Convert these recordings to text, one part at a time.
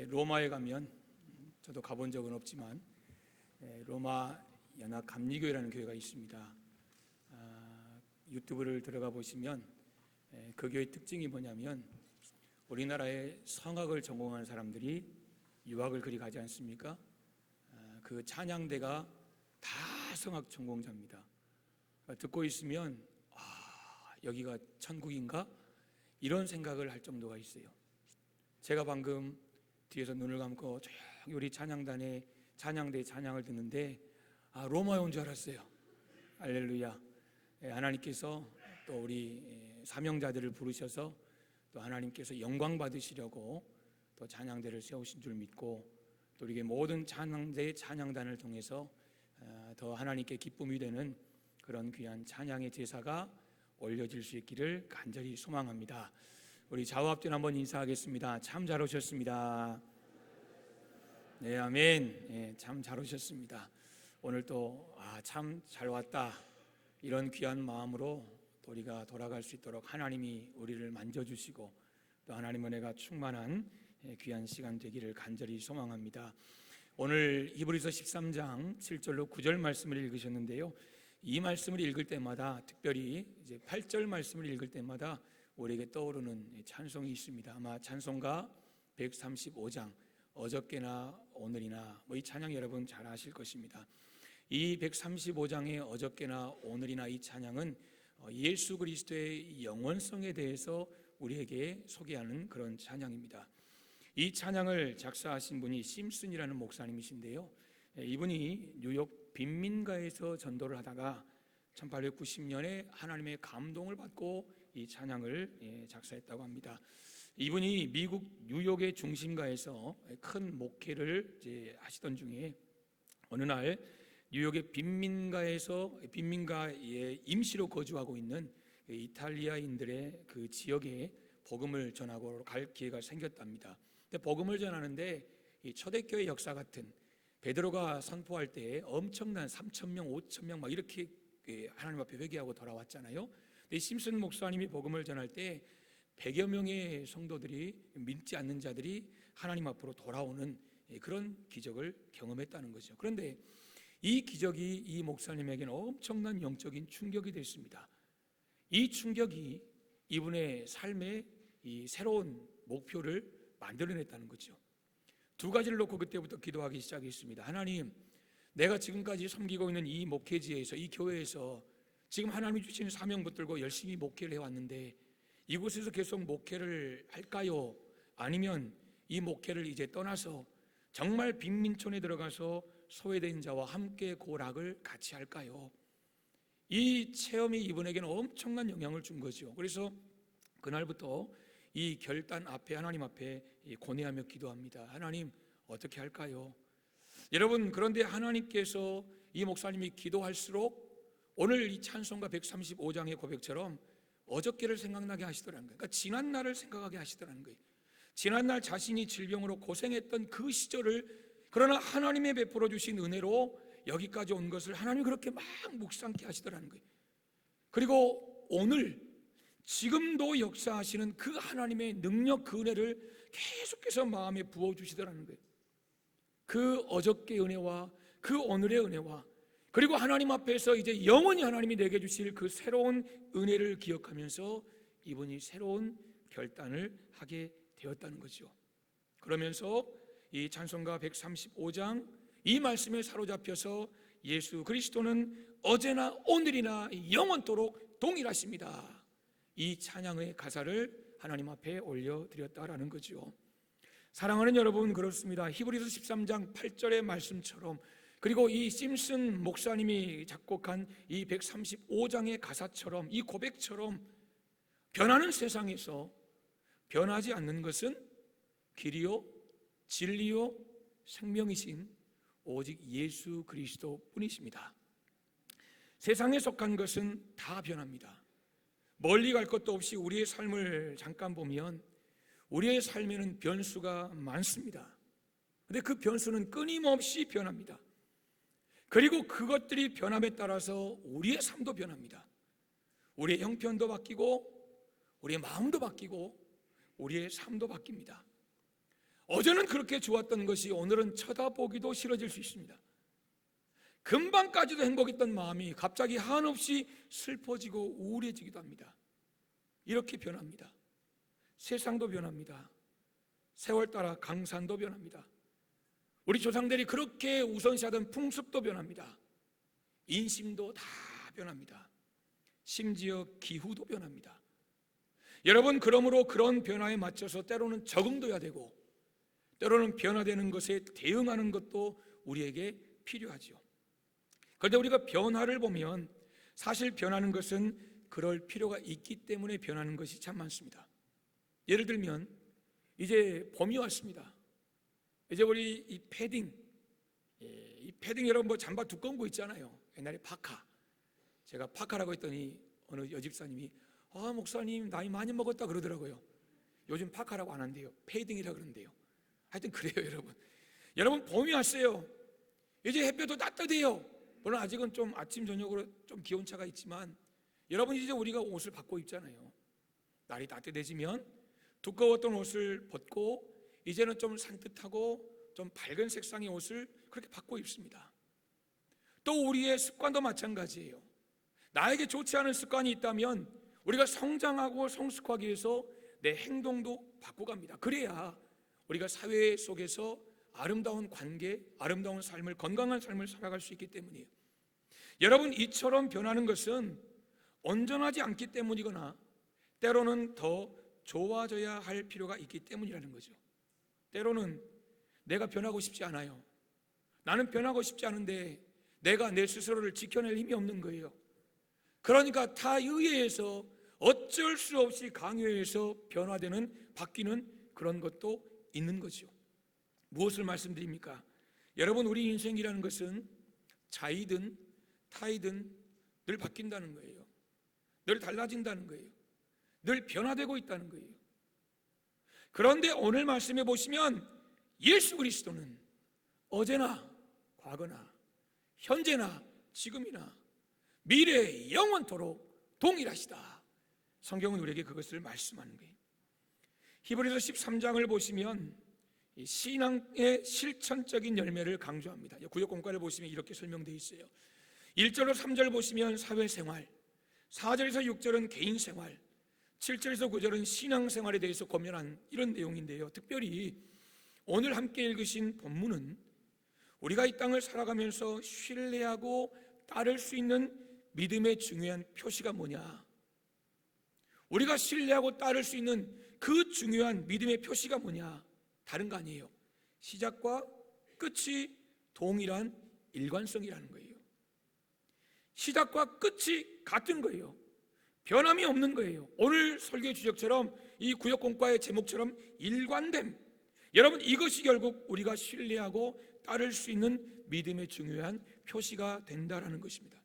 로마에 가면, 저도 가본 적은 없지만 로마 연합 감리교회라는 교회가 있습니다. 유튜브를 들어가 보시면 그 교회 특징이 뭐냐면, 우리나라의 성악을 전공하는 사람들이 유학을 그리 가지 않습니까? 그 찬양대가 다 성악 전공자입니다. 듣고 있으면 여기가 천국인가? 이런 생각을 할 정도가 있어요. 제가 방금 뒤에서 눈을 감고 조용히 우리 찬양단의 찬양대 찬양을 듣는데 로마에 온 줄 알았어요. 할렐루야. 하나님께서 또 우리 사명자들을 부르셔서 또 하나님께서 영광 받으시려고 또 찬양대를 세우신 줄 믿고, 또 우리에게 모든 찬양대 찬양단을 통해서 더 하나님께 기쁨이 되는 그런 귀한 찬양의 제사가 올려질 수 있기를 간절히 소망합니다. 우리 좌우합전 한번 인사하겠습니다. 참 잘 오셨습니다. 네, 아멘. 참 잘 오셨습니다. 오늘 또 참 잘 왔다, 이런 귀한 마음으로 또 우리가 돌아갈 수 있도록 하나님이 우리를 만져주시고 또 하나님의 은혜가 충만한 귀한 시간 되기를 간절히 소망합니다. 오늘 히브리서 13장 7절로 9절 말씀을 읽으셨는데요, 이 말씀을 읽을 때마다, 특별히 이제 8절 말씀을 읽을 때마다 우리에게 떠오르는 찬송이 있습니다. 아마 찬송가 135장 어저께나 오늘이나, 이 찬양 여러분 잘 아실 것입니다. 이 135장의 어저께나 오늘이나 이 찬양은 예수 그리스도의 영원성에 대해서 우리에게 소개하는 그런 찬양입니다. 이 찬양을 작사하신 분이 심슨이라는 목사님이신데요, 이분이 뉴욕 빈민가에서 전도를 하다가 1890년에 하나님의 감동을 받고 이 찬양을 작사했다고 합니다. 이분이 미국 뉴욕의 중심가에서 큰 목회를 하시던 중에 어느 날 뉴욕의 빈민가에 임시로 거주하고 있는 이탈리아인들의 그 지역에 복음을 전하고 갈 기회가 생겼답니다. 근데 복음을 전하는데 이 초대교회 역사 같은, 베드로가 선포할 때 엄청난 3,000명, 5,000명 막 이렇게 하나님 앞에 회개하고 돌아왔잖아요. 근데 심슨 목사님이 복음을 전할 때 100여 명의 성도들이, 믿지 않는 자들이 하나님 앞으로 돌아오는 그런 기적을 경험했다는 거죠. 그런데 이 기적이 이 목사님에게는 엄청난 영적인 충격이 됐습니다. 이 충격이 이분의 삶의 이 새로운 목표를 만들어냈다는 거죠. 두 가지를 놓고 그때부터 기도하기 시작했습니다. 하나님, 내가 지금까지 섬기고 있는 이 목회지에서, 이 교회에서 지금 하나님이 주신 사명 붙들고 열심히 목회를 해왔는데 이곳에서 계속 목회를 할까요? 아니면 이 목회를 이제 떠나서 정말 빈민촌에 들어가서 소외된 자와 함께 고락을 같이 할까요? 이 체험이 이분에게는 엄청난 영향을 준 거죠. 그래서 그날부터 이 결단 앞에, 하나님 앞에 고뇌하며 기도합니다. 하나님, 어떻게 할까요? 여러분, 그런데 하나님께서 이 목사님이 기도할수록 오늘 이 찬송가 135장의 고백처럼 어저께를 생각나게 하시더라는 거예요. 그러니까 지난 날을 생각하게 하시더라는 거예요. 지난 날 자신이 질병으로 고생했던 그 시절을, 그러나 하나님의 베풀어 주신 은혜로 여기까지 온 것을 하나님이 그렇게 막 묵상케 하시더라는 거예요. 그리고 오늘 지금도 역사하시는 그 하나님의 능력, 그 은혜를 계속해서 마음에 부어주시더라는 거예요. 그 어저께 은혜와 그 오늘의 은혜와, 그리고 하나님 앞에서 이제 영원히 하나님이 내게 주실 그 새로운 은혜를 기억하면서 이분이 새로운 결단을 하게 되었다는 거죠. 그러면서 이 찬송가 135장 이 말씀에 사로잡혀서 예수 그리스도는 어제나 오늘이나 영원토록 동일하십니다, 이 찬양의 가사를 하나님 앞에 올려드렸다라는 거죠. 사랑하는 여러분, 그렇습니다. 히브리서 13장 8절의 말씀처럼, 그리고 이 심슨 목사님이 작곡한 이 135장의 가사처럼, 이 고백처럼 변하는 세상에서 변하지 않는 것은 길이요 진리요 생명이신 오직 예수 그리스도 뿐이십니다. 세상에 속한 것은 다 변합니다. 멀리 갈 것도 없이 우리의 삶을 잠깐 보면 우리의 삶에는 변수가 많습니다. 그런데 그 변수는 끊임없이 변합니다. 그리고 그것들이 변함에 따라서 우리의 삶도 변합니다. 우리의 형편도 바뀌고 우리의 마음도 바뀌고 우리의 삶도 바뀝니다. 어제는 그렇게 좋았던 것이 오늘은 쳐다보기도 싫어질 수 있습니다. 금방까지도 행복했던 마음이 갑자기 한없이 슬퍼지고 우울해지기도 합니다. 이렇게 변합니다. 세상도 변합니다. 세월 따라 강산도 변합니다. 우리 조상들이 그렇게 우선시하던 풍습도 변합니다. 인심도 다 변합니다. 심지어 기후도 변합니다. 여러분, 그러므로 그런 변화에 맞춰서 때로는 적응도 해야 되고 때로는 변화되는 것에 대응하는 것도 우리에게 필요하죠. 그런데 우리가 변화를 보면 사실 변하는 것은 그럴 필요가 있기 때문에 변하는 것이 참 많습니다. 예를 들면 이제 봄이 왔습니다. 이제 우리 이 패딩 여러분 뭐 잠바 두꺼운 거 있잖아요. 옛날에 파카, 제가 파카라고 했더니 어느 여집사님이 목사님 나이 많이 먹었다 그러더라고요. 요즘 파카라고 안 한대요. 패딩이라 그런대요. 하여튼 그래요. 여러분 봄이 왔어요. 이제 햇볕도 따뜻해요. 물론 아직은 좀 아침 저녁으로 좀 기온차가 있지만 여러분 이제 우리가 옷을 바꿔 입잖아요. 날이 따뜻해지면 두꺼웠던 옷을 벗고 이제는 좀 산뜻하고 좀 밝은 색상의 옷을 그렇게 바꿔 입습니다. 또 우리의 습관도 마찬가지예요. 나에게 좋지 않은 습관이 있다면 우리가 성장하고 성숙하기 위해서 내 행동도 바꿔갑니다. 그래야 우리가 사회 속에서 아름다운 관계, 아름다운 삶을, 건강한 삶을 살아갈 수 있기 때문이에요. 여러분, 이처럼 변하는 것은 온전하지 않기 때문이거나 때로는 더 좋아져야 할 필요가 있기 때문이라는 거죠. 때로는 내가 변하고 싶지 않아요. 나는 변하고 싶지 않은데 내가 내 스스로를 지켜낼 힘이 없는 거예요. 그러니까 타 의해에서 어쩔 수 없이 강요해서 변화되는, 바뀌는 그런 것도 있는 거죠. 무엇을 말씀드립니까? 여러분, 우리 인생이라는 것은 자이든 타이든 늘 바뀐다는 거예요. 늘 달라진다는 거예요. 늘 변화되고 있다는 거예요. 그런데 오늘 말씀해 보시면 예수 그리스도는 어제나 과거나 현재나 지금이나 미래 영원토록 동일하시다. 성경은 우리에게 그것을 말씀하는 거예요. 히브리서 13장을 보시면 신앙의 실천적인 열매를 강조합니다. 구역 공과를 보시면 이렇게 설명되어 있어요. 1절로 3절 보시면 사회생활, 4절에서 6절은 개인생활, 7절에서 9절은 신앙생활에 대해서 고면한 이런 내용인데요. 특별히 오늘 함께 읽으신 본문은 우리가 이 땅을 살아가면서 신뢰하고 따를 수 있는 믿음의 중요한 표시가 뭐냐, 우리가 신뢰하고 따를 수 있는 그 중요한 믿음의 표시가 뭐냐, 다른 거 아니에요. 시작과 끝이 동일한 일관성이라는 거예요. 시작과 끝이 같은 거예요. 변함이 없는 거예요. 오늘 설교 주제처럼 이 구역 공과의 제목처럼 일관됨. 여러분, 이것이 결국 우리가 신뢰하고 따를 수 있는 믿음의 중요한 표시가 된다라는 것입니다.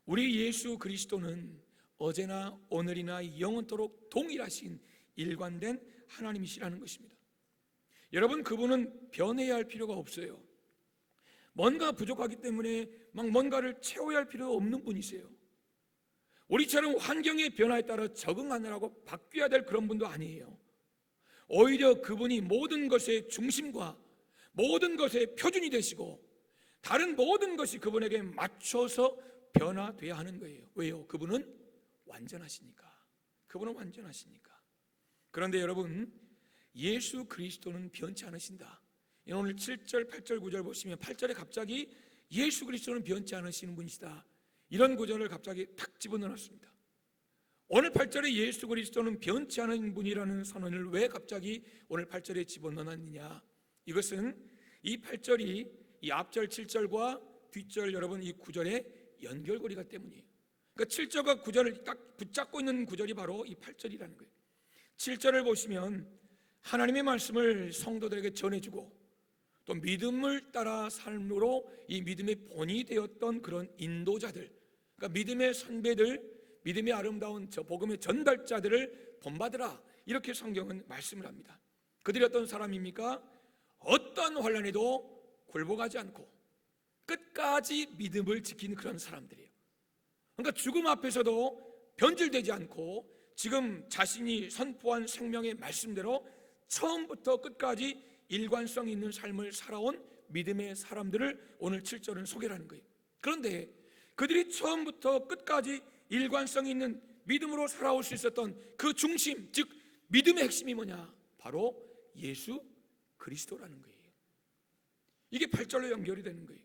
우리 예수 그리스도는 어제나 오늘이나 영원토록 동일하신 일관된 하나님이시라는 것입니다. 여러분, 그분은 변해야 할 필요가 없어요. 뭔가 부족하기 때문에 막 뭔가를 채워야 할 필요가 없는 분이세요. 우리처럼 환경의 변화에 따라 적응하느라고 바뀌어야 될 그런 분도 아니에요. 오히려 그분이 모든 것의 중심과 모든 것의 표준이 되시고 다른 모든 것이 그분에게 맞춰서 변화돼야 하는 거예요. 왜요? 그분은 완전하시니까. 그분은 완전하시니까. 그런데 여러분, 예수 그리스도는 변치 않으신다. 오늘 7절, 8절, 9절 보시면 8절에 갑자기 예수 그리스도는 변치 않으시는 분이시다, 이런 구절을 갑자기 탁 집어넣었습니다. 오늘 8절에 예수 그리스도는 변치 않은 분이라는 선언을 왜 갑자기 오늘 8절에 집어넣었느냐, 이것은 이 8절이 이 앞절 7절과 뒷절 여러분 이 9절의 연결고리가 때문이에요. 그러니까 7절과 9절을 딱 붙잡고 있는 구절이 바로 이 8절이라는 거예요. 7절을 보시면 하나님의 말씀을 성도들에게 전해주고 또 믿음을 따라 삶으로 이 믿음의 본이 되었던 그런 인도자들, 그러니까 믿음의 선배들, 믿음의 아름다운 저 복음의 전달자들을 본받으라, 이렇게 성경은 말씀을 합니다. 그들이 어떤 사람입니까? 어떤 환난에도 굴복하지 않고 끝까지 믿음을 지키는 그런 사람들이에요. 그러니까 죽음 앞에서도 변질되지 않고 지금 자신이 선포한 생명의 말씀대로 처음부터 끝까지 일관성 있는 삶을 살아온 믿음의 사람들을 오늘 7절은 소개하는 거예요. 그런데 그들이 처음부터 끝까지 일관성 있는 믿음으로 살아올 수 있었던 그 중심, 즉 믿음의 핵심이 뭐냐? 바로 예수 그리스도라는 거예요. 이게 8절로 연결이 되는 거예요.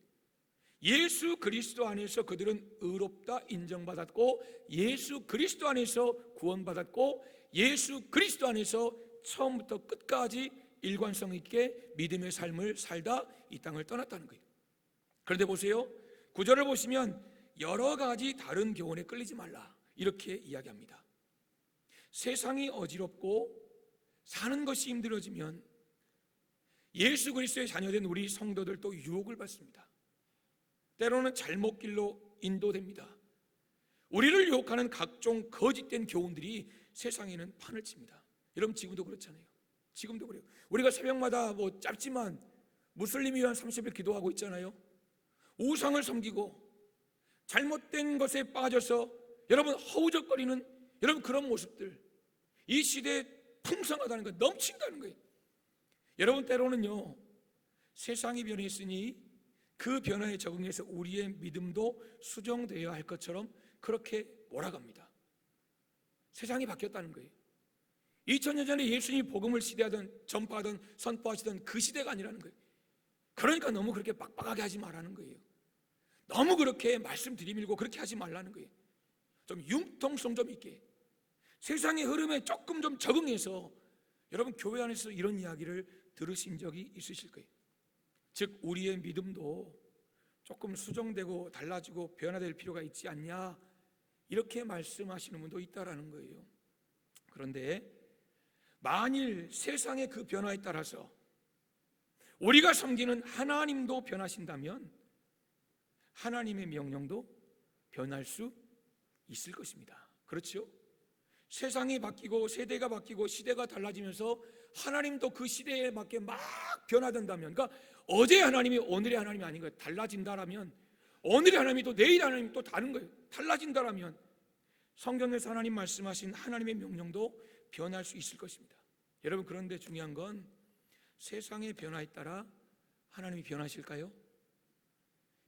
예수 그리스도 안에서 그들은 의롭다 인정받았고, 예수 그리스도 안에서 구원받았고, 예수 그리스도 안에서 처음부터 끝까지 일관성 있게 믿음의 삶을 살다 이 땅을 떠났다는 거예요. 그런데 보세요, 9절을 보시면 여러 가지 다른 교훈에 끌리지 말라 이렇게 이야기합니다. 세상이 어지럽고 사는 것이 힘들어지면 예수 그리스도의 자녀된 우리 성도들도 유혹을 받습니다. 때로는 잘못 길로 인도됩니다. 우리를 유혹하는 각종 거짓된 교훈들이 세상에는 판을 칩니다. 여러분, 지금도 그렇잖아요. 지금도 그래요. 우리가 새벽마다 짧지만 무슬림 위한 30일 기도하고 있잖아요. 우상을 섬기고 잘못된 것에 빠져서 여러분 허우적거리는 여러분 그런 모습들, 이 시대에 풍성하다는 거, 넘친다는 거예요. 여러분, 때로는요 세상이 변했으니 그 변화에 적응해서 우리의 믿음도 수정되어야 할 것처럼 그렇게 몰아갑니다. 세상이 바뀌었다는 거예요. 2000년 전에 예수님이 복음을 시대하던, 전파하던, 선포하시던 그 시대가 아니라는 거예요. 그러니까 너무 그렇게 빡빡하게 하지 말라는 거예요. 너무 그렇게 말씀 들이밀고 그렇게 하지 말라는 거예요. 좀 융통성 좀 있게 세상의 흐름에 조금 좀 적응해서 여러분 교회 안에서 이런 이야기를 들으신 적이 있으실 거예요. 즉 우리의 믿음도 조금 수정되고 달라지고 변화될 필요가 있지 않냐, 이렇게 말씀하시는 분도 있다라는 거예요. 그런데 만일 세상의 그 변화에 따라서 우리가 섬기는 하나님도 변하신다면 하나님의 명령도 변할 수 있을 것입니다. 그렇죠? 세상이 바뀌고 세대가 바뀌고 시대가 달라지면서 하나님도 그 시대에 맞게 막 변화된다면, 그러니까 어제 하나님이 오늘의 하나님이 아닌 거예요. 달라진다라면 오늘의 하나님이 또 내일 하나님이 또 다른 거예요. 달라진다라면 성경에서 하나님 말씀하신 하나님의 명령도 변할 수 있을 것입니다. 여러분, 그런데 중요한 건 세상의 변화에 따라 하나님이 변하실까요?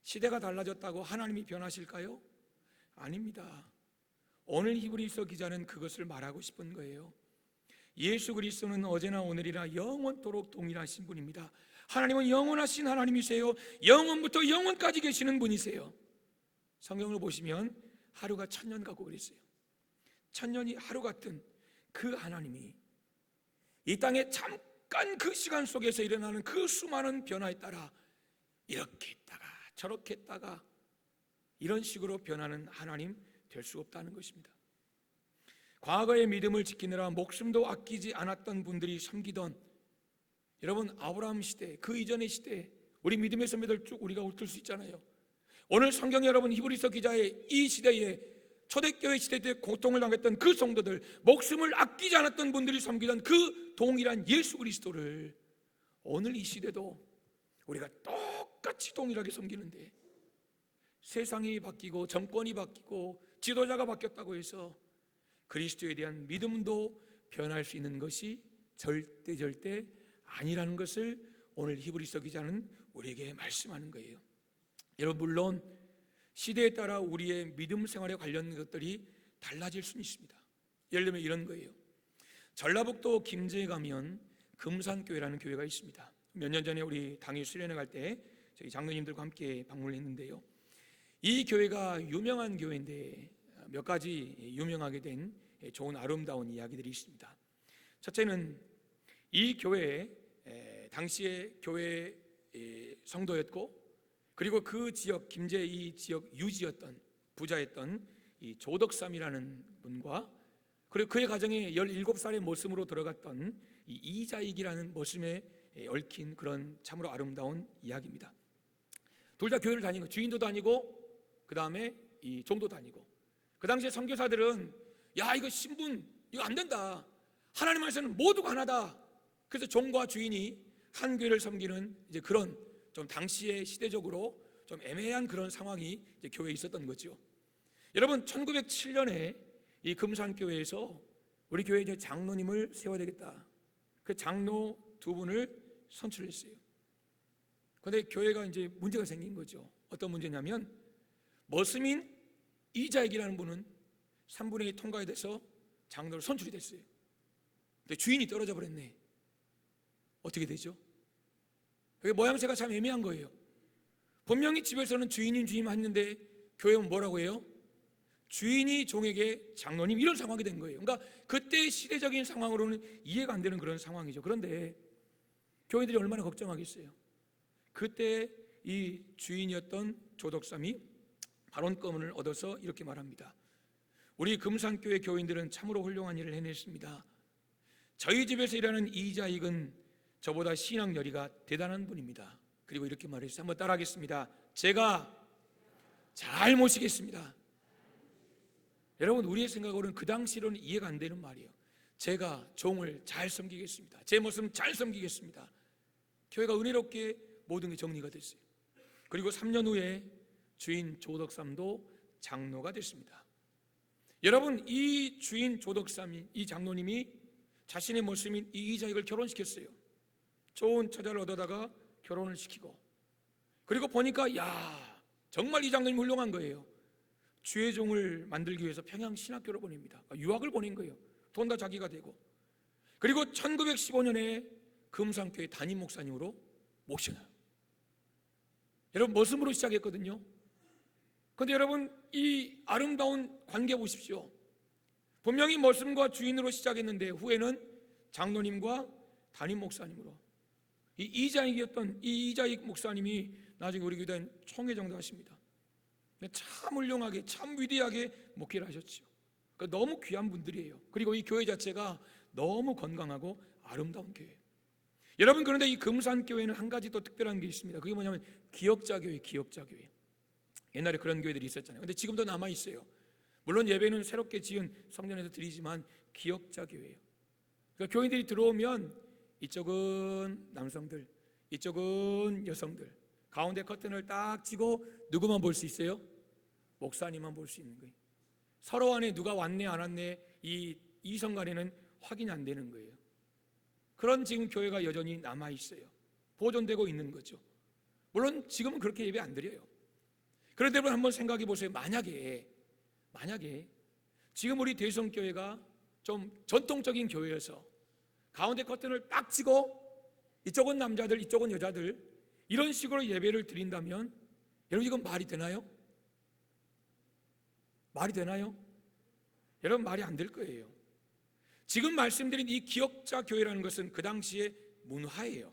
시대가 달라졌다고 하나님이 변하실까요? 아닙니다. 오늘 히브리서 기자는 그것을 말하고 싶은 거예요. 예수 그리스도는 어제나 오늘이나 영원토록 동일하신 분입니다. 하나님은 영원하신 하나님이세요. 영원부터 영원까지 계시는 분이세요. 성경을 보시면 하루가 1000년 같고 그랬어요. 1000년이 하루 같은 그 하나님이 이 땅에 잠깐 그 시간 속에서 일어나는 그 수많은 변화에 따라 이렇게 했다가 저렇게 했다가 이런 식으로 변하는 하나님 될 수 없다는 것입니다. 과거의 믿음을 지키느라 목숨도 아끼지 않았던 분들이 섬기던 여러분 아브라함 시대, 그 이전의 시대, 우리 믿음의 선배들 쭉 우리가 훑을 수 있잖아요. 오늘 성경 여러분 히브리서 기자의 이 시대에 초대교회 시대 때 고통을 당했던 그 성도들, 목숨을 아끼지 않았던 분들이 섬기던 그 동일한 예수 그리스도를 오늘 이 시대도 우리가 똑같이 동일하게 섬기는데 세상이 바뀌고 정권이 바뀌고 지도자가 바뀌었다고 해서 그리스도에 대한 믿음도 변할 수 있는 것이 절대 아니라는 것을 오늘 히브리서 기자는 우리에게 말씀하는 거예요. 여러분, 물론 시대에 따라 우리의 믿음 생활에 관련 것들이 달라질 수는 있습니다. 예를 들면 이런 거예요. 전라북도 김제에 가면 금산교회라는 교회가 있습니다. 몇 년 전에 우리 당일 수련회 갈 때 저희 장로님들과 함께 방문을 했는데요, 이 교회가 유명한 교회인데 몇 가지 유명하게 된 좋은 아름다운 이야기들이 있습니다. 첫째는 이 교회 당시에 교회 성도였고, 그리고 그 지역 김제 이 지역 유지였던 부자였던 이 조덕삼이라는 분과 그리고 그의 가정에 17살의 모습으로 들어갔던 이 이자익이라는 모습에 얽힌 그런 참으로 아름다운 이야기입니다. 둘 다 교회를 다니고 주인도 다니고 그 다음에 이 종도 다니고, 그 당시에 선교사들은 야 이거 신분 이거 안 된다, 하나님 안에서는 모두가 하나다. 그래서 종과 주인이 한 교회를 섬기는 이제 그런 좀 당시에 시대적으로 좀 애매한 그런 상황이 이제 교회에 있었던 거죠. 여러분, 1907년에 이 금산교회에서 우리 교회에 이제 장로님을 세워야 되겠다. 그 장로 두 분을 선출했어요. 그런데 교회가 이제 문제가 생긴 거죠. 어떤 문제냐면 머스민 이자익이라는 분은 3분의 2 통과에 돼서 장로로 선출이 됐어요. 근데 주인이 떨어져 버렸네. 어떻게 되죠? 그게 모양새가 참 애매한 거예요. 분명히 집에서는 주인님 했는데 교회는 뭐라고 해요? 주인이 종에게 장로님, 이런 상황이 된 거예요. 그러니까 그때 시대적인 상황으로는 이해가 안 되는 그런 상황이죠. 그런데 교회들이 얼마나 걱정하겠어요. 그때 이 주인이었던 조덕삼이 발언권을 얻어서 이렇게 말합니다. 우리 금산교회 교인들은 참으로 훌륭한 일을 해냈습니다. 저희 집에서 일하는 이자익은 저보다 신앙 열의가 대단한 분입니다. 그리고 이렇게 말했어요. 한번 따라하겠습니다. 제가 잘 모시겠습니다. 여러분, 우리의 생각으로는 그 당시로는 이해가 안 되는 말이에요. 제가 종을 잘 섬기겠습니다. 제 모습 잘 섬기겠습니다. 교회가 은혜롭게 모든 게 정리가 됐어요. 그리고 3년 후에 주인 조덕삼도 장로가 됐습니다. 여러분, 이 주인 조덕삼이, 이 장로님이 자신의 모습인 이 이자익을 결혼시켰어요. 좋은 처자를 얻어다가 결혼을 시키고, 그리고 보니까 야, 정말 이 장로님 훌륭한 거예요. 주의 종을 만들기 위해서 평양 신학교를 보냅니다. 유학을 보낸 거예요. 돈 다 자기가 되고. 그리고 1915년에 금산교회 담임 목사님으로 모셔놔요. 여러분, 머슴으로 시작했거든요. 그런데 여러분, 이 아름다운 관계 보십시오. 분명히 머슴과 주인으로 시작했는데 후에는 장로님과 담임 목사님으로. 이 이자익이었던 이 이자익 목사님이 나중에 우리 교회 총회장도 하십니다. 참 훌륭하게, 참 위대하게 목회를 하셨죠. 그러니까 너무 귀한 분들이에요. 그리고 이 교회 자체가 너무 건강하고 아름다운 교회. 여러분, 그런데 이 금산교회는 한 가지 더 특별한 게 있습니다. 그게 뭐냐면 기역자교회, 기역자교회. 옛날에 그런 교회들이 있었잖아요. 근데 지금도 남아있어요. 물론 예배는 새롭게 지은 성전에서 드리지만 기역자교회예요. 그러니까 교인들이 들어오면 이쪽은 남성들, 이쪽은 여성들, 가운데 커튼을 딱 치고 누구만 볼 수 있어요? 목사님만 볼 수 있는 거예요. 서로 안에 누가 왔네 안 왔네 이 이성 간에는 확인이 안 되는 거예요. 그런 지금 교회가 여전히 남아있어요. 보존되고 있는 거죠. 물론 지금은 그렇게 예배 안 드려요. 그런데 여러분, 한번 생각해 보세요. 만약에 지금 우리 대성교회가 좀 전통적인 교회여서 가운데 커튼을 딱 치고 이쪽은 남자들, 이쪽은 여자들, 이런 식으로 예배를 드린다면 여러분, 이건 말이 되나요? 말이 되나요? 여러분, 말이 안 될 거예요. 지금 말씀드린 이 기역자 교회라는 것은 그 당시의 문화예요.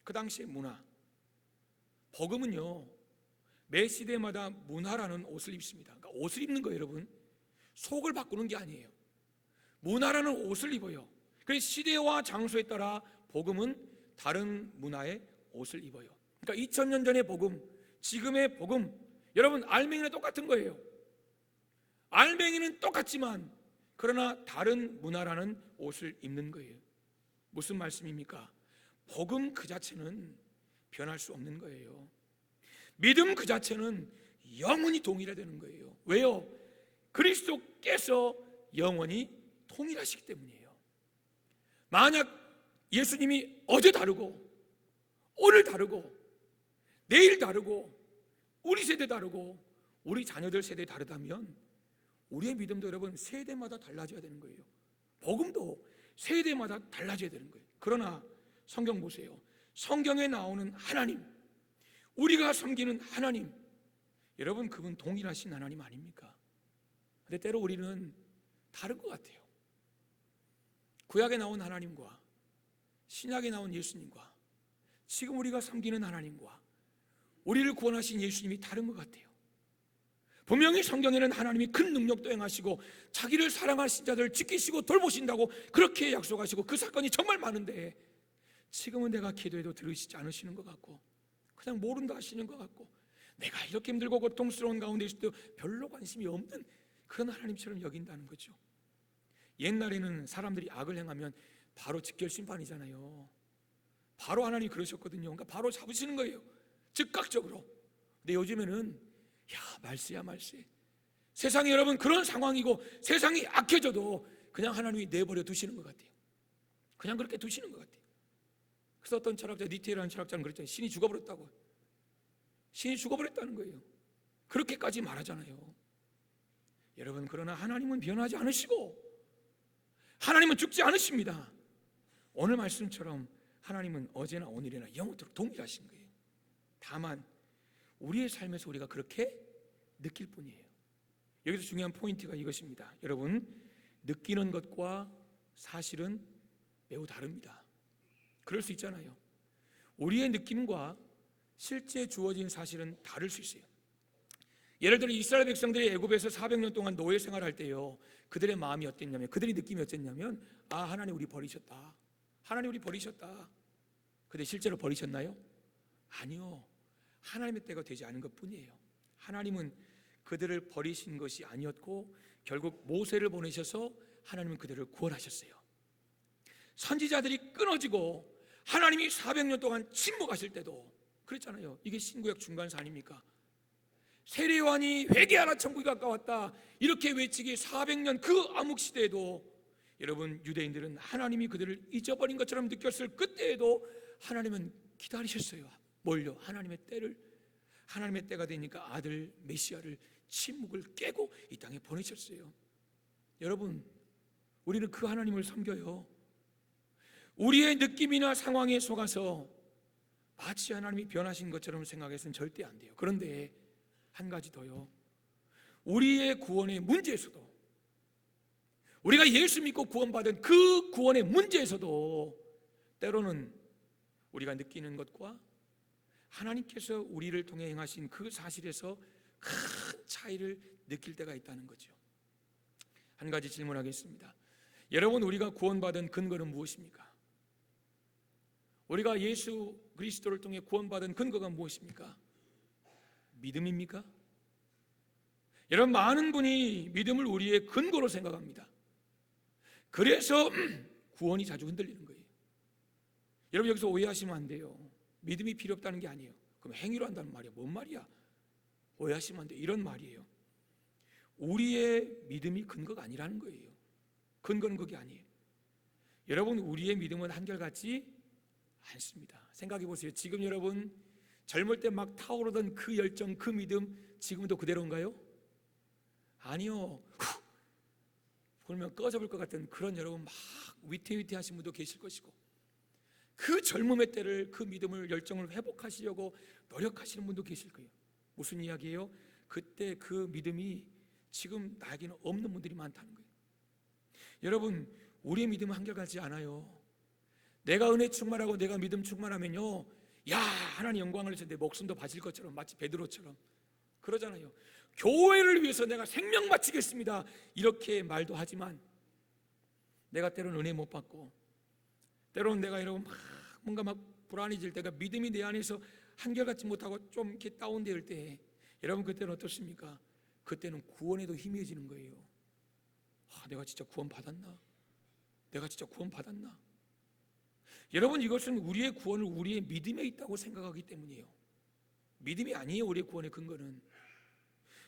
그 당시의 문화. 복음은요, 매 시대마다 문화라는 옷을 입습니다. 그러니까 옷을 입는 거예요, 여러분. 속을 바꾸는 게 아니에요. 문화라는 옷을 입어요. 그래서 시대와 장소에 따라 복음은 다른 문화의 옷을 입어요. 그러니까 2000년 전의 복음, 지금의 복음, 여러분, 알맹이는 똑같은 거예요. 알맹이는 똑같지만 그러나 다른 문화라는 옷을 입는 거예요. 무슨 말씀입니까? 복음 그 자체는 변할 수 없는 거예요. 믿음 그 자체는 영원히 동일하다는 거예요. 왜요? 그리스도께서 영원히 통일하시기 때문이에요. 만약 예수님이 어제 다르고 오늘 다르고 내일 다르고 우리 세대 다르고 우리 자녀들 세대 다르다면 우리의 믿음도 여러분 세대마다 달라져야 되는 거예요. 복음도 세대마다 달라져야 되는 거예요. 그러나 성경 보세요. 성경에 나오는 하나님, 우리가 섬기는 하나님, 여러분, 그분 동일하신 하나님 아닙니까? 근데 때로 우리는 다른 것 같아요. 구약에 나온 하나님과 신약에 나온 예수님과 지금 우리가 섬기는 하나님과 우리를 구원하신 예수님이 다른 것 같아요. 분명히 성경에는 하나님이 큰 능력도 행하시고 자기를 사랑하신 자들을 지키시고 돌보신다고 그렇게 약속하시고 그 사건이 정말 많은데 지금은 내가 기도해도 들으시지 않으시는 것 같고 그냥 모른다 하시는 것 같고 내가 이렇게 힘들고 고통스러운 가운데 있을 때 별로 관심이 없는 그런 하나님처럼 여긴다는 거죠. 옛날에는 사람들이 악을 행하면 바로 직결 심판이잖아요. 바로 하나님이 그러셨거든요. 그러니까 바로 잡으시는 거예요, 즉각적으로. 근데 요즘에는 말세야 말세. 세상이 여러분 그런 상황이고 세상이 악해져도 그냥 하나님이 내버려 두시는 것 같아요. 그냥 그렇게 두시는 것 같아요. 그래서 어떤 철학자, 니테라는 철학자는 그랬잖아요. 신이 죽어버렸다고. 신이 죽어버렸다는 거예요. 그렇게까지 말하잖아요. 여러분, 그러나 하나님은 변하지 않으시고 하나님은 죽지 않으십니다. 오늘 말씀처럼 하나님은 어제나 오늘이나 영원토록 동일하신 거예요. 다만 우리의 삶에서 우리가 그렇게 느낄 뿐이에요. 여기서 중요한 포인트가 이것입니다. 여러분, 느끼는 것과 사실은 매우 다릅니다. 그럴 수 있잖아요. 우리의 느낌과 실제 주어진 사실은 다를 수 있어요. 예를 들어 이스라엘 백성들이 애굽에서 400년 동안 노예 생활할 때요, 그들의 마음이 어땠냐면, 그들의 느낌이 어땠냐면, 아, 하나님 우리 버리셨다. 하나님 우리 버리셨다. 근데 실제로 버리셨나요? 아니요. 하나님의 때가 되지 않은 것뿐이에요. 하나님은 그들을 버리신 것이 아니었고 결국 모세를 보내셔서 하나님은 그들을 구원하셨어요. 선지자들이 끊어지고 하나님이 400년 동안 침묵하실 때도 그랬잖아요. 이게 신구약 중간사 아닙니까? 세례요한이 회개하라 천국이 가까웠다 이렇게 외치기 400년 그 암흑시대에도 여러분, 유대인들은 하나님이 그들을 잊어버린 것처럼 느꼈을 그때에도 하나님은 기다리셨어요. 뭘요? 하나님의 때를. 하나님의 때가 되니까 아들 메시아를, 침묵을 깨고 이 땅에 보내셨어요. 여러분, 우리는 그 하나님을 섬겨요. 우리의 느낌이나 상황에 속아서 마치 하나님이 변하신 것처럼 생각해서는 절대 안 돼요. 그런데 한 가지 더요. 우리의 구원의 문제에서도, 우리가 예수 믿고 구원받은 그 구원의 문제에서도 때로는 우리가 느끼는 것과 하나님께서 우리를 통해 행하신 그 사실에서 큰 차이를 느낄 때가 있다는 거죠. 한 가지 질문하겠습니다. 여러분, 우리가 구원받은 근거는 무엇입니까? 우리가 예수 그리스도를 통해 구원받은 근거가 무엇입니까? 믿음입니까? 여러분, 많은 분이 믿음을 우리의 근거로 생각합니다. 그래서 구원이 자주 흔들리는 거예요. 여러분, 여기서 오해하시면 안 돼요. 믿음이 필요 없다는 게 아니에요. 그럼 행위로 한다는 말이야. 뭔 말이야? 오해하시면 안 돼요. 이런 말이에요. 우리의 믿음이 근거가 아니라는 거예요. 근거는 그게 아니에요. 여러분, 우리의 믿음은 한결같지 않습니다. 생각해 보세요. 지금 여러분 젊을 때 막 타오르던 그 열정, 그 믿음 지금도 그대로인가요? 아니요. 그러면 꺼져볼 것 같은 그런 여러분 막 위태위태하신 분도 계실 것이고, 그 젊음의 때를, 그 믿음을, 열정을 회복하시려고 노력하시는 분도 계실 거예요. 무슨 이야기예요? 그때 그 믿음이 지금 나에게는 없는 분들이 많다는 거예요. 여러분, 우리의 믿음은 한결같지 않아요. 내가 은혜 충만하고 내가 믿음 충만하면요, 야, 하나님 영광을 위해서 내 목숨도 바칠 것처럼, 마치 베드로처럼 그러잖아요. 교회를 위해서 내가 생명 바치겠습니다 이렇게 말도 하지만, 내가 때로는 은혜 못 받고, 때로는 내가 여러분 뭔가 막 불안해질 때가, 믿음이 내 안에서 한결같지 못하고 좀 이렇게 다운될 때, 여러분 그때는 어떻습니까? 그때는 구원에도 희미해지는 거예요. 내가 진짜 구원 받았나? 내가 진짜 구원 받았나? 여러분, 이것은 우리의 구원을 우리의 믿음에 있다고 생각하기 때문이에요. 믿음이 아니에요. 우리의 구원의 근거는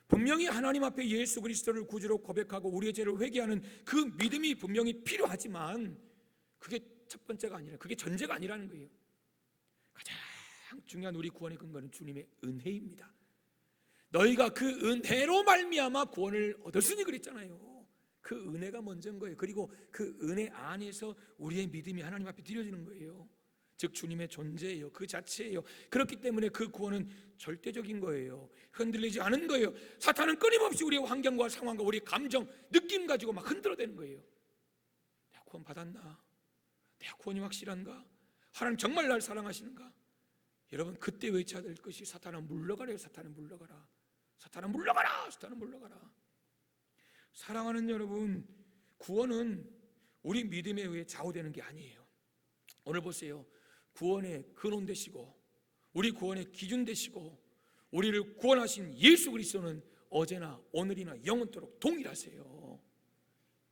분명히 하나님 앞에 예수 그리스도를 구주로 고백하고 우리의 죄를 회개하는 그 믿음이 분명히 필요하지만, 그게 첫 번째가 아니라, 그게 전제가 아니라는 거예요. 가장 중요한 우리 구원의 근거는 주님의 은혜입니다. 너희가 그 은혜로 말미암아 구원을 얻었으니 그랬잖아요. 그 은혜가 먼저인 거예요. 그리고 그 은혜 안에서 우리의 믿음이 하나님 앞에 드려지는 거예요. 즉 주님의 존재예요. 그 자체예요. 그렇기 때문에 그 구원은 절대적인 거예요. 흔들리지 않은 거예요. 사탄은 끊임없이 우리의 환경과 상황과 우리의 감정, 느낌 가지고 막 흔들어대는 거예요. 내가 구원 받았나? 내가 구원이 확실한가? 하나님 정말 날 사랑하시는가? 여러분, 그때 외쳐야 될 것이 사탄아 물러가래요. 사탄아 물러가라. 사탄아 물러가라. 사탄아 물러가라. 사랑하는 여러분, 구원은 우리 믿음에 의해 좌우되는 게 아니에요. 오늘 보세요. 구원의 근원 되시고 우리 구원의 기준 되시고 우리를 구원하신 예수 그리스도는 어제나 오늘이나 영원토록 동일하세요.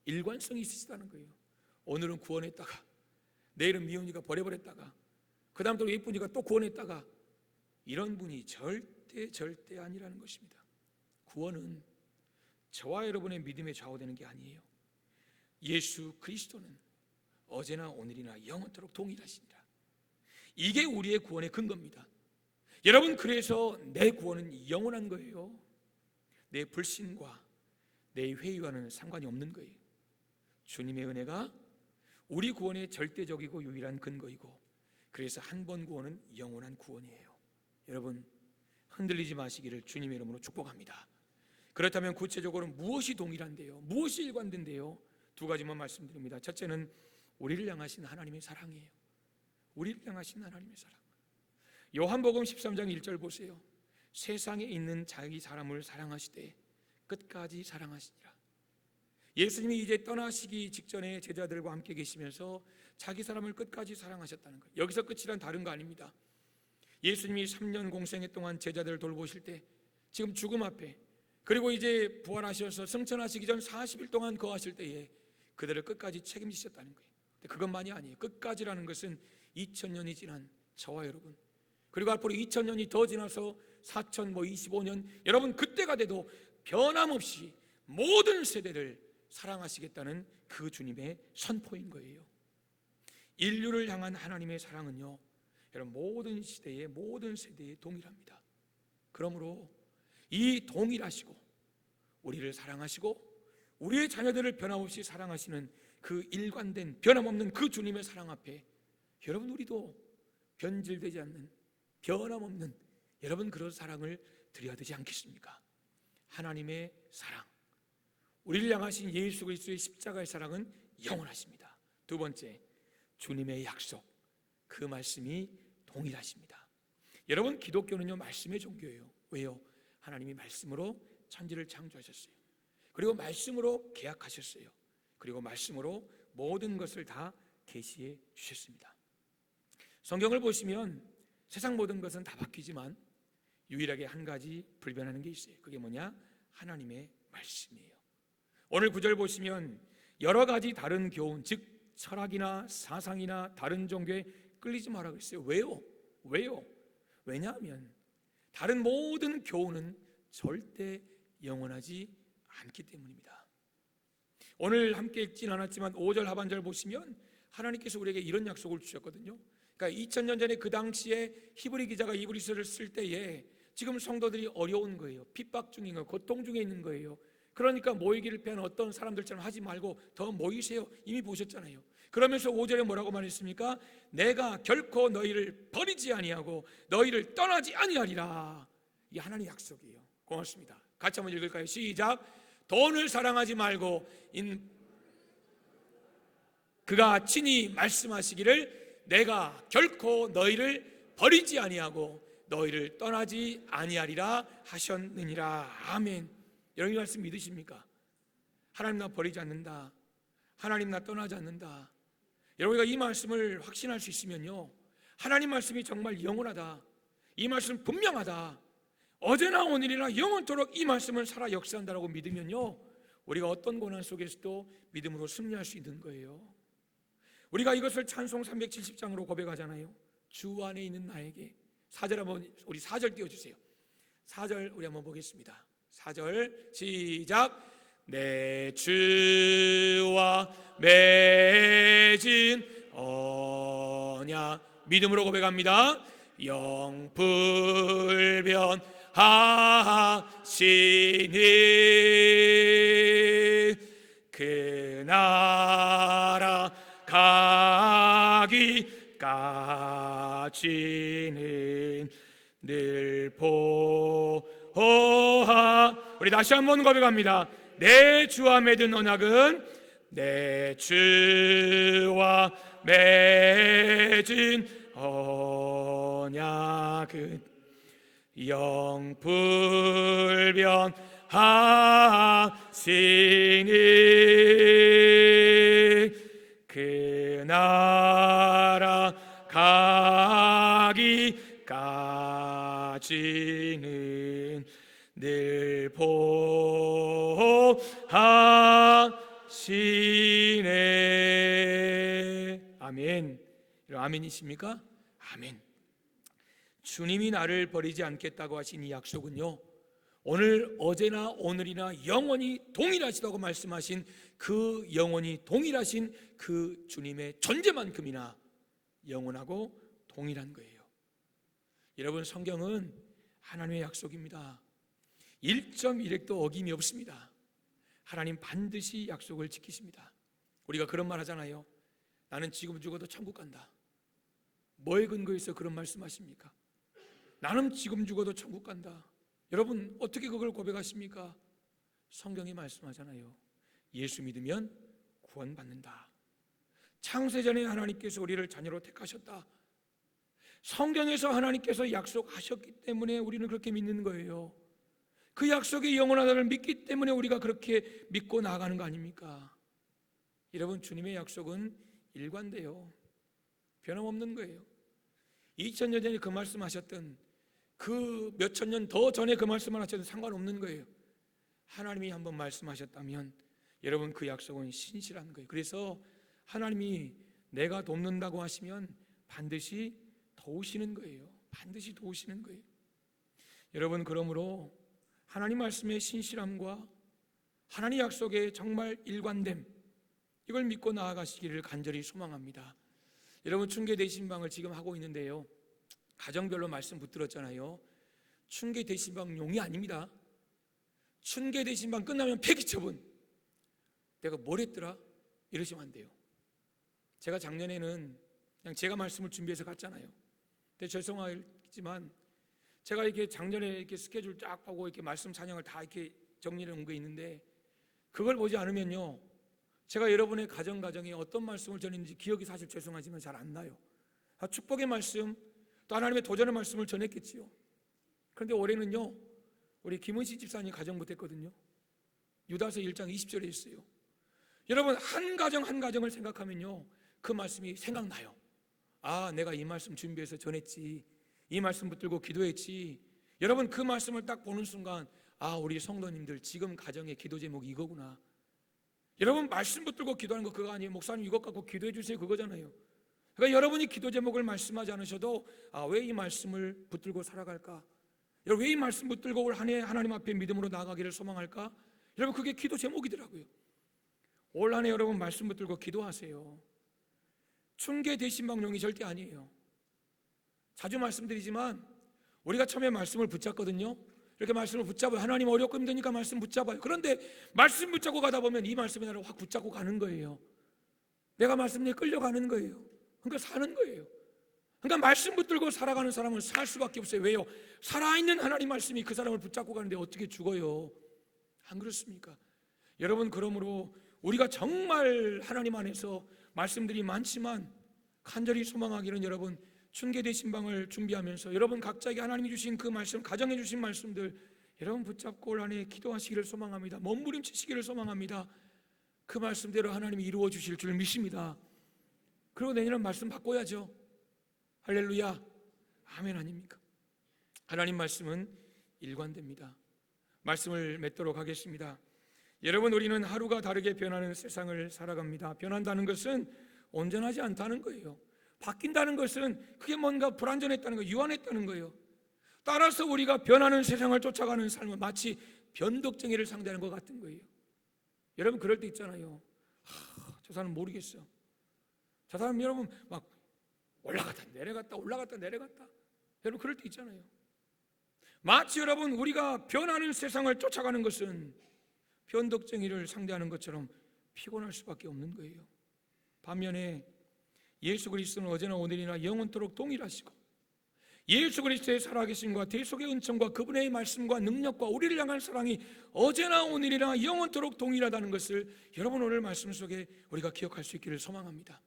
일관성이 있으시다는 거예요. 오늘은 구원했다가 내일은 미운이가 버려버렸다가 그 다음 또 예쁜이가 또 구원했다가, 이런 분이 절대 아니라는 것입니다. 구원은 저와 여러분의 믿음에 좌우되는 게 아니에요. 예수 그리스도는 어제나 오늘이나 영원토록 동일하시니라. 이게 우리의 구원의 근거입니다. 여러분, 그래서 내 구원은 영원한 거예요. 내 불신과 내 회의와는 상관이 없는 거예요. 주님의 은혜가 우리 구원의 절대적이고 유일한 근거이고, 그래서 한 번 구원은 영원한 구원이에요. 여러분, 흔들리지 마시기를 주님의 이름으로 축복합니다. 그렇다면 구체적으로 무엇이 동일한데요? 무엇이 일관된데요? 두 가지만 말씀드립니다. 첫째는 우리를 향하신 하나님의 사랑이에요. 우리를 향하신 하나님의 사랑. 요한복음 13장 1절 보세요. 세상에 있는 자기 사람을 사랑하시되 끝까지 사랑하시니라. 예수님이 이제 떠나시기 직전에 제자들과 함께 계시면서 자기 사람을 끝까지 사랑하셨다는 거예요. 여기서 끝이란 다른 거 아닙니다. 예수님이 3년 공생애 동안 제자들을 돌보실 때, 지금 죽음 앞에, 그리고 이제 부활하셔서 승천하시기 전 40일 동안 거하실 때에 그들을 끝까지 책임지셨다는 거예요. 근데 그것만이 아니에요. 끝까지라는 것은 2000년이 지난 저와 여러분, 그리고 앞으로 2000년이 더 지나서 4025년, 여러분 그때가 돼도 변함없이 모든 세대를 사랑하시겠다는 그 주님의 선포인 거예요. 인류를 향한 하나님의 사랑은요, 여러분 모든 시대에 모든 세대에 동일합니다. 그러므로 이 동일하시고 우리를 사랑하시고 우리의 자녀들을 변함없이 사랑하시는 그 일관된 변함없는 그 주님의 사랑 앞에 여러분, 우리도 변질되지 않는 변함없는 여러분 그런 사랑을 드려야 되지 않겠습니까? 하나님의 사랑, 우리를 향하신 예수 그리스도의 십자가의 사랑은 영원하십니다. 두 번째, 주님의 약속, 그 말씀이 동일하십니다. 여러분, 기독교는요 말씀의 종교예요. 왜요? 하나님이 말씀으로 천지를 창조하셨어요. 그리고 말씀으로 계약하셨어요. 그리고 말씀으로 모든 것을 다 계시해 주셨습니다. 성경을 보시면 세상 모든 것은 다 바뀌지만 유일하게 한 가지 불변하는 게 있어요. 그게 뭐냐? 하나님의 말씀이에요. 오늘 9절 보시면 여러 가지 다른 교훈, 즉 철학이나 사상이나 다른 종교에 끌리지 마라 그랬어요. 왜요? 왜냐하면 다른 모든 교훈은 절대 영원하지 않기 때문입니다. 오늘 함께 읽진 않았지만 5절 하반절 보시면 하나님께서 우리에게 이런 약속을 주셨거든요. 그러니까 2000년 전에 그 당시에 히브리 기자가 이브리서를 쓸 때에 지금 성도들이 어려운 거예요. 핍박 중인 거예요. 고통 중에 있는 거예요. 그러니까 모이기를 피하는 어떤 사람들처럼 하지 말고 더 모이세요. 이미 보셨잖아요. 그러면서 5절에 뭐라고 말했습니까? 내가 결코 너희를 버리지 아니하고 너희를 떠나지 아니하리라. 이게 하나님의 약속이에요. 고맙습니다. 같이 한번 읽을까요? 시작. 돈을 사랑하지 말고 그가 친히 말씀하시기를 내가 결코 너희를 버리지 아니하고 너희를 떠나지 아니하리라 하셨느니라. 아멘. 여러분, 이 말씀 믿으십니까? 하나님 나 버리지 않는다, 하나님 나 떠나지 않는다. 여러분가 이 말씀을 확신할 수 있으면요, 하나님 말씀이 정말 영원하다, 이 말씀 분명하다, 어제나 오늘이나 영원토록 이 말씀은 살아 역사한다라고 믿으면요, 우리가 어떤 고난 속에서도 믿음으로 승리할 수 있는 거예요. 우리가 이것을 찬송 370장으로 고백하잖아요. 주 안에 있는 나에게. 4절 한번, 우리 4절 띄워주세요. 4절 우리 한번 보겠습니다. 4절 시작. 내 주와 맺은 언약, 믿음으로 고백합니다. 영불변하시니 그 나라 가기까지는 늘 보호하. 우리 다시 한번 고백합니다. 내 주와 맺은 언약은, 내 주와 맺은 언약은 영불변하시니 그 나라 가기까지는 늘 보호하시네. 아멘. 아멘이십니까? 아멘. 주님이 나를 버리지 않겠다고 하신 이 약속은요, 오늘 어제나 오늘이나 영원히 동일하시다고 말씀하신 그 영원히 동일하신 그 주님의 존재만큼이나 영원하고 동일한 거예요. 여러분, 성경은 하나님의 약속입니다. 1.1획도 어김이 없습니다. 하나님 반드시 약속을 지키십니다. 우리가 그런 말 하잖아요. 나는 지금 죽어도 천국 간다. 뭐에 근거해서 그런 말씀하십니까? 나는 지금 죽어도 천국 간다. 여러분, 어떻게 그걸 고백하십니까? 성경이 말씀하잖아요. 예수 믿으면 구원받는다. 창세전에 하나님께서 우리를 자녀로 택하셨다. 성경에서 하나님께서 약속하셨기 때문에 우리는 그렇게 믿는 거예요. 그 약속이 영원하다를 믿기 때문에 우리가 그렇게 믿고 나아가는 거 아닙니까? 여러분, 주님의 약속은 일관돼요. 변함없는 거예요. 2000년 전에 그 말씀하셨던 그 몇천 년 더 전에 그 말씀을 하셔도 상관없는 거예요. 하나님이 한번 말씀하셨다면 여러분, 그 약속은 신실한 거예요. 그래서 하나님이 내가 돕는다고 하시면 반드시 도우시는 거예요. 반드시 도우시는 거예요. 여러분, 그러므로 하나님 말씀의 신실함과 하나님 약속의 정말 일관됨, 이걸 믿고 나아가시기를 간절히 소망합니다. 여러분, 춘계 대신방을 지금 하고 있는데요, 가정별로 말씀 붙들었잖아요. 춘계 대신방용이 아닙니다. 춘계 대신방 끝나면 폐기처분. 내가 뭘 했더라? 이러시면 안 돼요. 제가 작년에는 그냥 제가 말씀을 준비해서 갔잖아요. 근데 죄송하지만 제가 이렇게 작년에 이렇게 스케줄 쫙 보고 이렇게 말씀 찬양을 다 이렇게 정리해 놓은 게 있는데, 그걸 보지 않으면요, 제가 여러분의 가정에 어떤 말씀을 전했는지 기억이 사실 죄송하지만 잘 안 나요. 축복의 말씀, 또 하나님의 도전의 말씀을 전했겠지요. 그런데 올해는요, 우리 김은시 집사님 가정부터 했거든요. 유다서 1장 20절에 있어요. 여러분, 한 가정 한 가정을 생각하면요, 그 말씀이 생각나요. 아, 내가 이 말씀 준비해서 전했지, 이 말씀 붙들고 기도했지. 여러분, 그 말씀을 딱 보는 순간, 아, 우리 성도님들 지금 가정의 기도 제목이 이거구나. 여러분, 말씀 붙들고 기도하는 거 그거 아니에요. 목사님 이것 갖고 기도해 주세요, 그거잖아요. 그러니까 여러분이 기도 제목을 말씀하지 않으셔도, 아, 왜 이 말씀을 붙들고 살아갈까? 여러분, 왜 이 말씀 붙들고 올 한 해 하나님 앞에 믿음으로 나아가기를 소망할까? 여러분, 그게 기도 제목이더라고요. 올 한 해 여러분 말씀 붙들고 기도하세요. 춘계 대신방용이 절대 아니에요. 자주 말씀드리지만 우리가 처음에 말씀을 붙잡거든요. 이렇게 말씀을 붙잡아요. 하나님 어렵고 힘드니까 말씀 붙잡아요. 그런데 말씀 붙잡고 가다 보면 이 말씀이 나를 확 붙잡고 가는 거예요. 내가 말씀에 끌려가는 거예요. 그러니까 사는 거예요. 그러니까 말씀 붙들고 살아가는 사람은 살 수밖에 없어요. 왜요? 살아있는 하나님 말씀이 그 사람을 붙잡고 가는데 어떻게 죽어요? 안 그렇습니까? 여러분, 그러므로 우리가 정말 하나님 안에서 말씀들이 많지만 간절히 소망하기는, 여러분, 춘계 대신방을 준비하면서 여러분 각자에게 하나님이 주신 그 말씀, 가정해 주신 말씀들 여러분 붙잡고 올 한 해 기도하시기를 소망합니다. 몸부림치시기를 소망합니다. 그 말씀대로 하나님이 이루어 주실 줄 믿습니다. 그리고 내년은 말씀 바꿔야죠. 할렐루야, 아멘 아닙니까? 하나님 말씀은 일관됩니다. 말씀을 맺도록 하겠습니다. 여러분, 우리는 하루가 다르게 변하는 세상을 살아갑니다. 변한다는 것은 온전하지 않다는 거예요. 바뀐다는 것은 그게 뭔가 불완전했다는 거예요. 유한했다는 거예요. 따라서 우리가 변하는 세상을 쫓아가는 삶은 마치 변덕쟁이를 상대하는 것 같은 거예요. 여러분, 그럴 때 있잖아요. 저 사람 모르겠어. 저 사람 여러분 막 올라갔다 내려갔다 올라갔다 내려갔다. 여러분, 그럴 때 있잖아요. 마치 여러분 우리가 변하는 세상을 쫓아가는 것은 변덕쟁이를 상대하는 것처럼 피곤할 수밖에 없는 거예요. 반면에 예수 그리스도는 어제나 오늘이나 영원토록 동일하시고, 예수 그리스도의 살아계심과 대속의 은총과 그분의 말씀과 능력과 우리를 향한 사랑이 어제나 오늘이나 영원토록 동일하다는 것을 여러분 오늘 말씀 속에 우리가 기억할 수 있기를 소망합니다.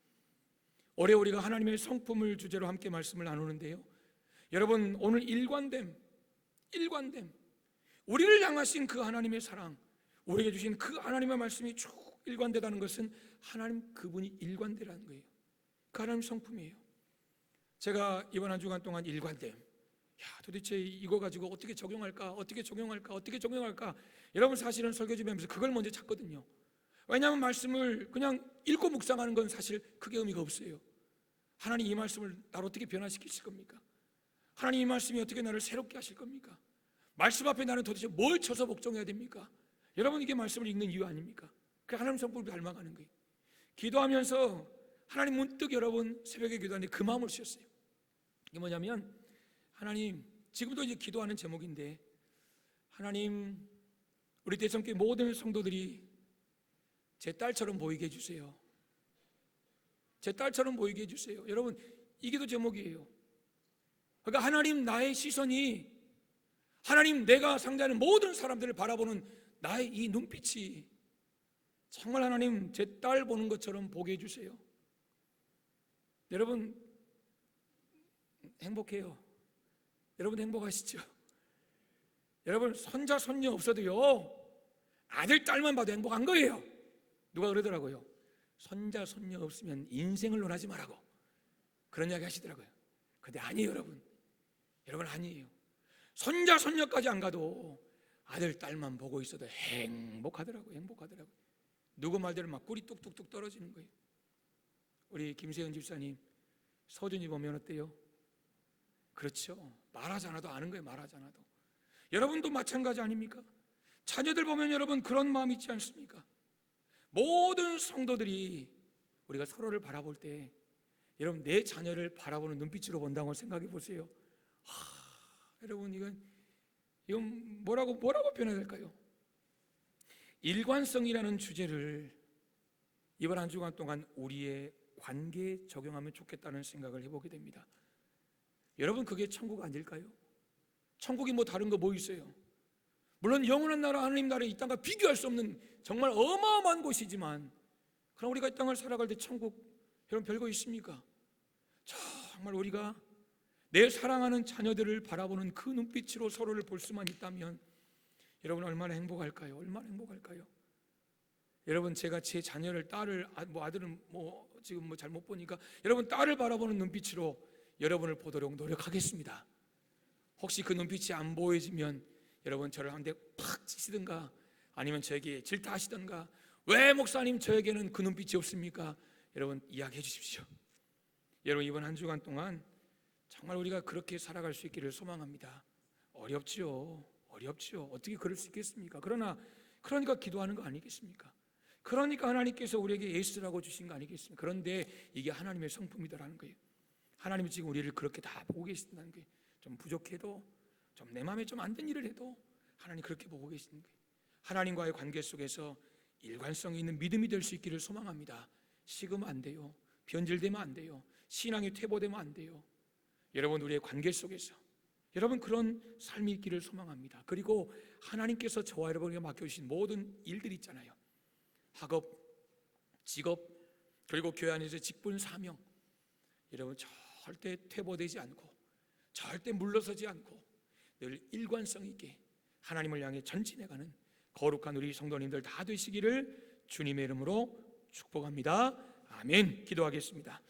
올해 우리가 하나님의 성품을 주제로 함께 말씀을 나누는데요, 여러분 오늘 일관됨, 우리를 향하신 그 하나님의 사랑, 우리에게 주신 그 하나님의 말씀이 쭉 일관되다는 것은 하나님 그분이 일관되라는 거예요. 그 하나님 성품이에요. 제가 이번 한 주간 동안 일관됨, 도대체 이거 가지고 어떻게 적용할까? 여러분, 사실은 설교 준비하면서 그걸 먼저 찾거든요. 왜냐하면 말씀을 그냥 읽고 묵상하는 건 사실 크게 의미가 없어요. 하나님 이 말씀을 나를 어떻게 변화시키실 겁니까? 하나님 이 말씀이 어떻게 나를 새롭게 하실 겁니까? 말씀 앞에 나는 도대체 뭘 쳐서 복종해야 됩니까? 여러분, 이게 말씀을 읽는 이유 아닙니까? 그 하나님 성품을 닮아가는 거예요. 기도하면서 하나님 문득 여러분 새벽에 기도하는데 그 마음을 쓰셨어요. 이게 뭐냐면, 하나님, 지금도 이제 기도하는 제목인데, 하나님, 우리 대성교회 모든 성도들이 제 딸처럼 보이게 해주세요. 제 딸처럼 보이게 해주세요. 여러분, 이 기도 제목이에요. 그러니까 하나님, 나의 시선이, 하나님, 내가 상대하는 모든 사람들을 바라보는 나의 이 눈빛이 정말 하나님 제 딸 보는 것처럼 보게 해주세요. 여러분 행복해요. 여러분 행복하시죠? 여러분 손자 손녀 없어도요, 아들 딸만 봐도 행복한 거예요. 누가 그러더라고요. 손자 손녀 없으면 인생을 논하지 말라고 그런 이야기 하시더라고요. 근데 아니에요. 여러분 아니에요. 손자 손녀까지 안 가도 아들 딸만 보고 있어도 행복하더라고요. 누구 말대로 막 꿀이 뚝뚝뚝 떨어지는 거예요. 우리 김세현 집사님 서준이 보면 어때요? 그렇죠. 말하지 않아도 아는 거예요. 말하지 않아도. 여러분도 마찬가지 아닙니까? 자녀들 보면 여러분 그런 마음 있지 않습니까? 모든 성도들이 우리가 서로를 바라볼 때, 여러분 내 자녀를 바라보는 눈빛으로 본다고 생각해 보세요. 여러분 이건 뭐라고 표현해야 될까요? 일관성이라는 주제를 이번 한 주간 동안 우리의 관계에 적용하면 좋겠다는 생각을 해보게 됩니다. 여러분, 그게 천국 아닐까요? 천국이 뭐 다른 거 뭐 있어요? 물론 영원한 나라 하나님 나라에 이 땅과 비교할 수 없는 정말 어마어마한 곳이지만, 그럼 우리가 이 땅을 살아갈 때 천국, 여러분 별거 있습니까? 정말 우리가 내 사랑하는 자녀들을 바라보는 그 눈빛으로 서로를 볼 수만 있다면 여러분 얼마나 행복할까요? 얼마나 행복할까요? 여러분, 제가 제 자녀를, 딸을, 아들은 지금 잘못 보니까 여러분 딸을 바라보는 눈빛으로 여러분을 보도록 노력하겠습니다. 혹시 그 눈빛이 안 보여지면 여러분 저를 한 대 팍 치시든가 아니면 저에게 질타하시든가, 왜 목사님 저에게는 그 눈빛이 없습니까? 여러분 이야기해 주십시오. 여러분 이번 한 주간 동안 정말 우리가 그렇게 살아갈 수 있기를 소망합니다. 어렵죠. 어떻게 그럴 수 있겠습니까? 그러니까 기도하는 거 아니겠습니까? 그러니까 하나님께서 우리에게 예수라고 주신 거 아니겠습니까? 그런데 이게 하나님의 성품이다라는 거예요. 하나님이 지금 우리를 그렇게 다 보고 계신다는 거예요. 좀 부족해도, 좀 내 마음에 좀 안 든 일을 해도 하나님 그렇게 보고 계시는 거예요. 하나님과의 관계 속에서 일관성이 있는 믿음이 될 수 있기를 소망합니다. 식으면 안 돼요. 변질되면 안 돼요. 신앙이 퇴보되면 안 돼요. 여러분 우리의 관계 속에서 여러분 그런 삶이 있기를 소망합니다. 그리고 하나님께서 저와 여러분에게 맡겨주신 모든 일들 있잖아요. 학업, 직업, 그리고 교회 안에서 직분, 사명, 여러분 절대 퇴보되지 않고 절대 물러서지 않고 늘 일관성 있게 하나님을 향해 전진해가는 거룩한 우리 성도님들 다 되시기를 주님의 이름으로 축복합니다. 아멘. 기도하겠습니다.